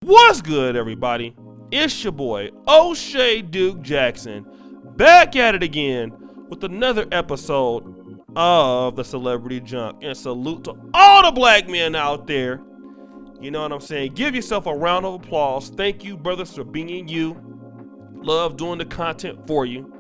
What's good, everybody? It's your boy, O'Shea Duke Jackson, back at it again with another episode of the Celebrity Junk. And salute to all the black men out there. You know what I'm saying? Give yourself a round of applause. Thank you, brothers, for being you. Love doing the content for you.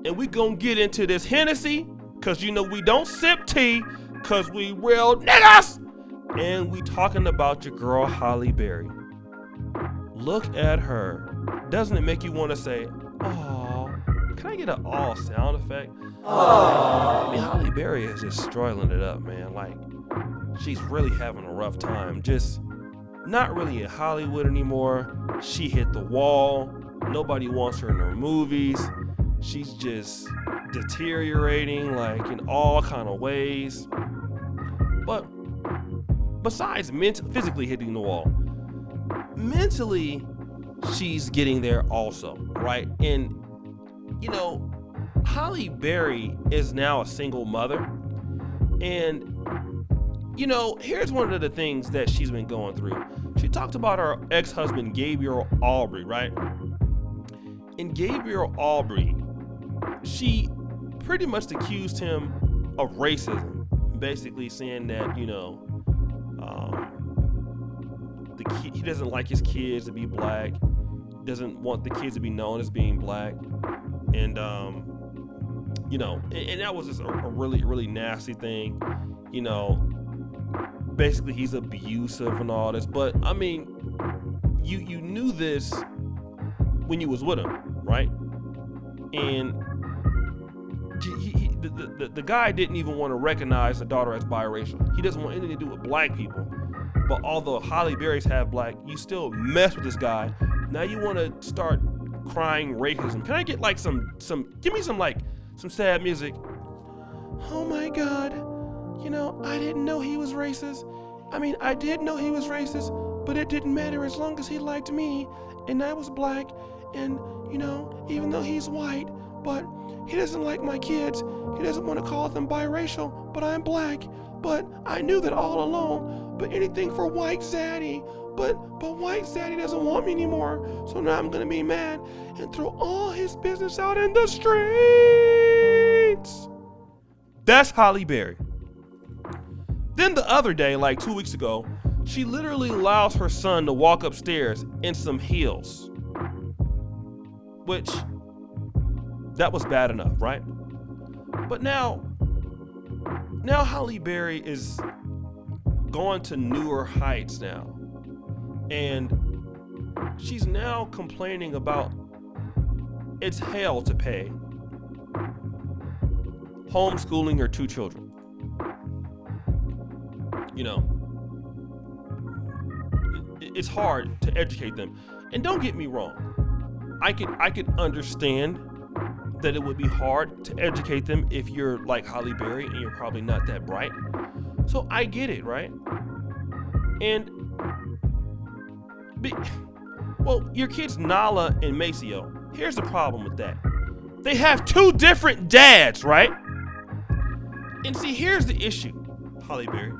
And we gonna get into this Hennessy, because you know we don't sip tea, because we real niggas. And we talking about your girl, Halle Berry. Look at her. Doesn't it make you want to say, "Oh, can I get an "aw" sound effect?" I mean, Halle Berry is just strolling it up, man. Like, she's really having a rough time. Just not really in Hollywood anymore. She hit the wall. Nobody wants her in their movies. She's just deteriorating, like, in all kind of ways. But besides physically hitting the wall, mentally, she's getting there also, right? And, you know, Halle Berry is now a single mother. And, you know, here's one of the things that she's been going through. She talked about her ex-husband, Gabriel Aubrey, right? And Gabriel Aubrey, she pretty much accused him of racism, basically saying that, you know, he doesn't like his kids to be black, doesn't want the kids to be known as being black, and you know, and that was just a really, really nasty thing. You know, basically he's abusive and all this, but I mean, you knew this when you was with him, right? And the guy didn't even want to recognize the daughter as biracial. He doesn't want anything to do with black people. But although Halle Berry's half black, you still mess with this guy. Now you want to start crying racism. Can I get like give me some sad music? Oh my God, you know, I didn't know he was racist. I mean, I did know he was racist, but it didn't matter as long as he liked me and I was black. And, you know, even though he's white, but he doesn't like my kids. He doesn't want to call them biracial, but I'm black. But I knew that all along. But anything for White Zaddy. But White Zaddy doesn't want me anymore. So now I'm gonna be mad and throw all his business out in the streets. That's Halle Berry. Then the other day, like 2 weeks ago, she literally allows her son to walk upstairs in some heels. Which, that was bad enough, right? But now Halle Berry is going to newer heights now. And she's now complaining about it's hell to pay homeschooling her 2 children. You know, it's hard to educate them. And don't get me wrong, I could understand that it would be hard to educate them if you're like Halle Berry and you're probably not that bright. So I get it, right? And well, your kids Nala and Maceo, here's the problem with that. They have 2 different dads, right? And see, here's the issue, Halle Berry.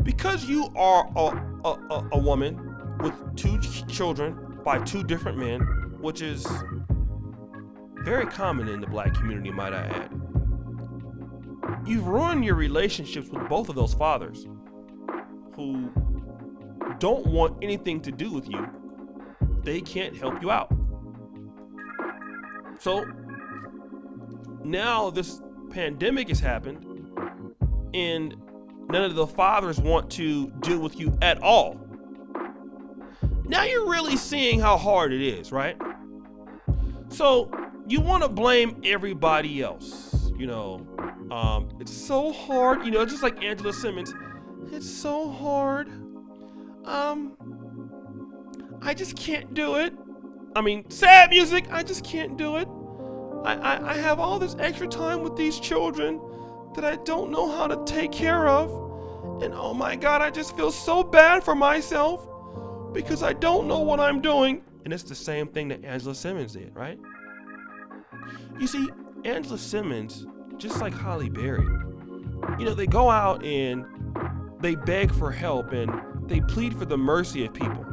Because you are a woman with 2 children by 2 different men, which is very common in the black community, might I add. You've ruined your relationships with both of those fathers who don't want anything to do with you. They can't help you out. So now this pandemic has happened and none of the fathers want to deal with you at all. Now you're really seeing how hard it is, right? So you want to blame everybody else, you know. It's so hard, you know, just like Angela Simmons. It's so hard. I just can't do it. I mean, sad music, I just can't do it. I have all this extra time with these children that I don't know how to take care of. And oh my God, I just feel so bad for myself because I don't know what I'm doing. And it's the same thing that Angela Simmons did, right? You see, Angela Simmons, just like Halle Berry, you know, they go out and they beg for help and They plead for the mercy of people.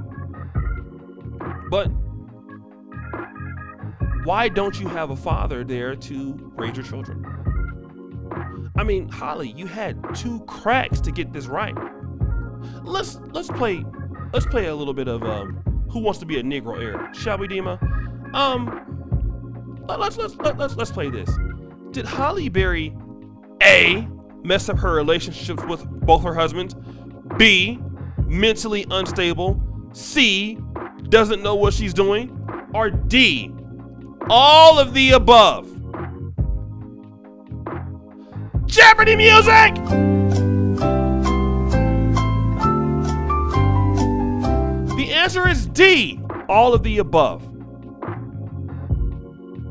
But why don't you have a father there to raise your children? I mean, Halle, you had 2 cracks to get this right. Let's play a little bit of Who Wants to Be a Negro era, shall we, Dima? Let's play this. Did Halle Berry A, mess up her relationships with both her husbands, B, mentally unstable, C, doesn't know what she's doing, or D, all of the above? Jeopardy music! The answer is D, all of the above.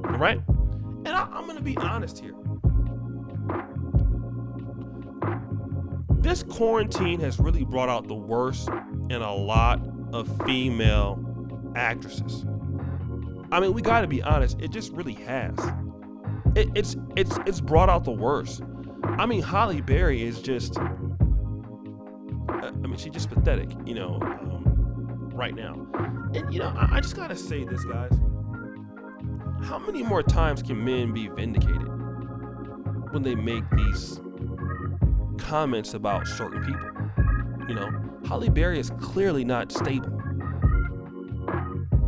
All right? And I'm going to be honest here. This quarantine has really brought out the worst in a lot of female actresses. I mean, we got to be honest. It just really has. It's brought out the worst. I mean, Halle Berry is just. I mean, she's just pathetic, right now. And I just gotta say this, guys. How many more times can men be vindicated when they make these comments about certain people? Halle Berry is clearly not stable.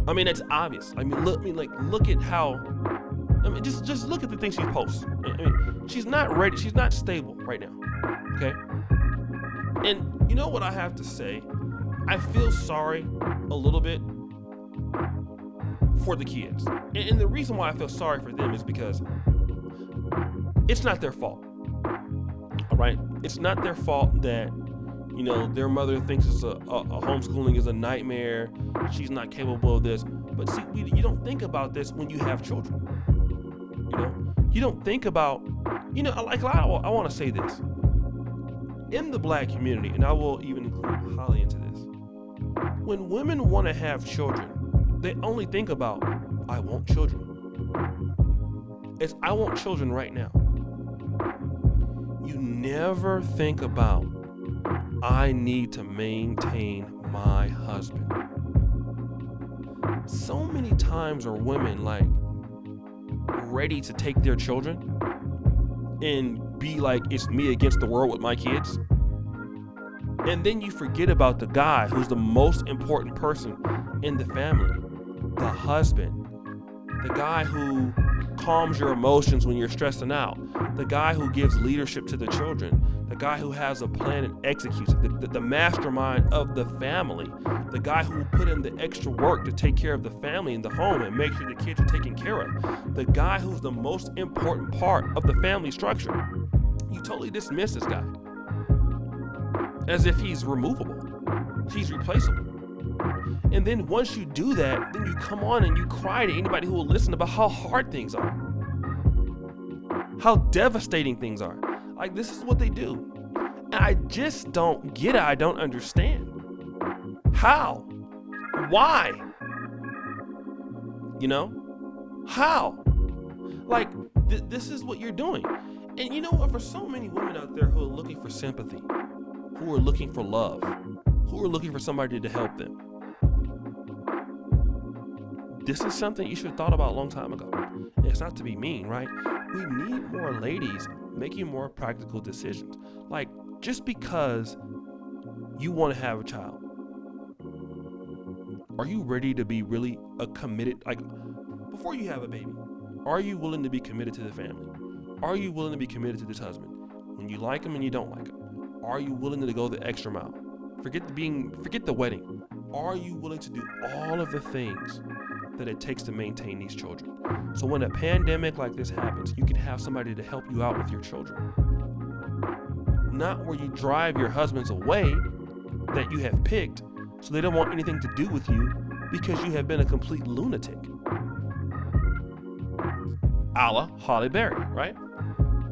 I mean, it's obvious. I mean, look at how. I mean, just look at the things she posts. I mean, she's not ready. She's not stable right now. Okay. And you know what I have to say? I feel sorry a little bit for the kids. And the reason why I feel sorry for them is because it's not their fault. All right? It's not their fault that, their mother thinks it's a homeschooling is a nightmare. She's not capable of this. But see, you don't think about this when you have children. You don't think about, I want to say this. In the black community, and I will even include Halle into this, when women want to have children, they only think about, I want children. It's, I want children right now. You never think about, I need to maintain my husband. So many times are women ready to take their children and be like, it's me against the world with my kids. And then you forget about the guy who's the most important person in the family, the husband, the guy who calms your emotions when you're stressing out, the guy who gives leadership to the children, the guy who has a plan and executes it, the mastermind of the family, the guy who put in the extra work to take care of the family and the home and make sure the kids are taken care of, the guy who's the most important part of the family structure. You totally dismiss this guy as if he's removable, he's replaceable. And then once you do that, then you come on and you cry to anybody who will listen about how hard things are, how devastating things are. Like, this is what they do. And I just don't get it. I don't understand. How? Why? How? Like, this is what you're doing. And you know what? For so many women out there who are looking for sympathy, who are looking for love, who are looking for somebody to help them, this is something you should have thought about a long time ago. And it's not to be mean, right? We need more ladies making more practical decisions. Like, just because you want to have a child, are you ready to be really committed? Like, before you have a baby, are you willing to be committed to the family? Are you willing to be committed to this husband? When you like him and you don't like him, are you willing to go the extra mile? Forget the wedding. Are you willing to do all of the things that it takes to maintain these children? So when a pandemic like this happens, you can have somebody to help you out with your children. Not where you drive your husbands away that you have picked so they don't want anything to do with you because you have been a complete lunatic. A la Halle Berry, right?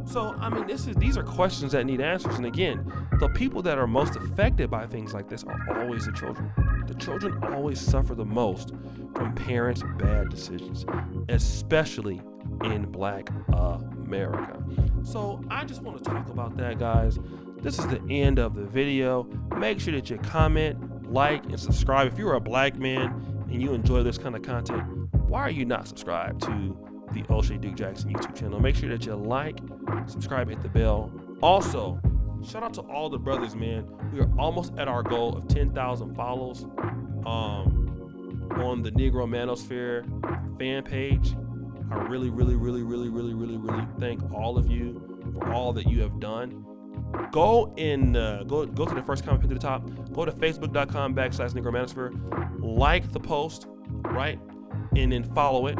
So, I mean, these are questions that need answers. And again, the people that are most affected by things like this are always the children. The children always suffer the most from parents' bad decisions, especially in Black America. So I just want to talk about that, guys. this is the end of the video. Make sure that you comment, like, and subscribe. If you're a black man and you enjoy this kind of content, why are you not subscribed to the O'Shea Duke Jackson YouTube channel? Make sure that you like, subscribe, hit the bell. Also, shout out to all the brothers, man. We are almost at our goal of 10,000 follows on the Negro Manosphere fan page. I really thank all of you for all that you have done. Go to the first comment pinned to the top. Go to facebook.com/Negro Manosphere. Like the post, right? And then follow it.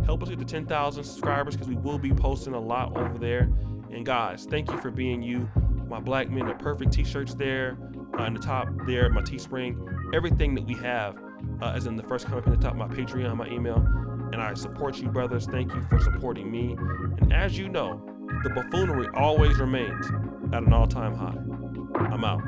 Help us get to 10,000 subscribers, because we will be posting a lot over there. And guys, thank you for being you. My Black Men Are Perfect t-shirts there, in the top there, my Teespring. Everything that we have is in the first comment in the top, my Patreon, my email. And I support you, brothers. Thank you for supporting me. And as you know, the buffoonery always remains at an all-time high. I'm out.